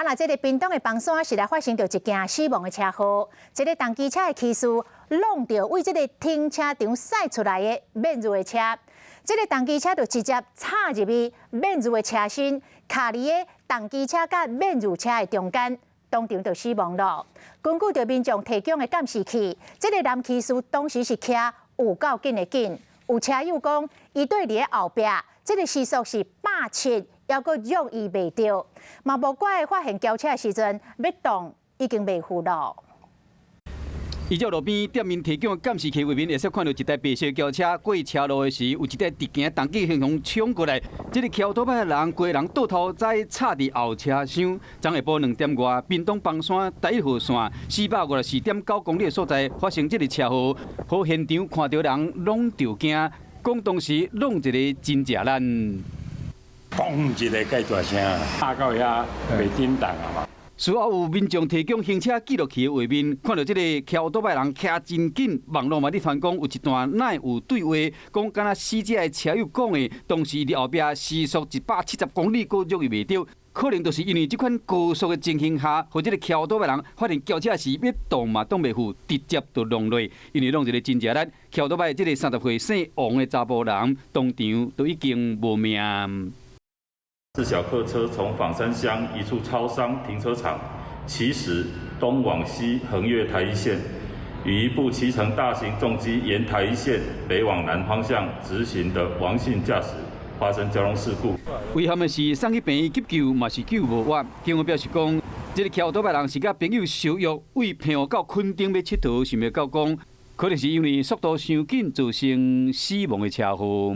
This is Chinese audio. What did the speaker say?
那这个屏东的房山是来发生着一件死亡的车祸，这个重机车的骑士弄着为这个停车场驶出来的免入的车，这个重机车就直接插入去免入的车身，卡伫个重机车甲免入车的中间，当场就死亡了。根据着民众提供的监视器，这个男骑士当时是骑有够紧的紧，有车友讲，伊对伫后壁，这个时速是170。还阁容易袂着，嘛无怪发现轿车的时阵，要动已经袂赴了。依照路边店面提供的监视器画面，会使看到一台白色轿车过车路的时，有一台直行重机向向冲过来。这个桥倒摆的人，规人倒头再插伫后车厢。昨下晡2点外，屏东房山第1号线454.9公里的所在发生这个车祸，好现场看到人拢着惊，讲当时弄一个真正烂。 嘣一个介大声，拍到遐袂震动啊嘛。事后有民众提供行车记录器的画面，看到这个骑倒摆人骑真紧，网络嘛伫传讲有一段乃有对话，讲敢若死者的车友讲的，当时伫后壁时速170公里，佫容易袂着。可能就是因为这款高速的情形下，或者个骑倒摆人发现轿车时要动嘛动袂赴，直接就弄落。因为弄一个真正力，骑倒摆这个30岁姓王的查甫人，当场都已经无命。 自小客车从枋山乡一处超商停车场骑驶东往西横越台一线，与一部骑乘大型重机沿台一线北往南方向直行的王姓驾驶发生交通事故。遗憾的是，送去病院急救嘛是救无活。警方表示讲，这个骑倒摆人是甲朋友相约为平湖到垦丁要佚佗，想要到讲，可能是因为速度伤紧造成死亡的车祸。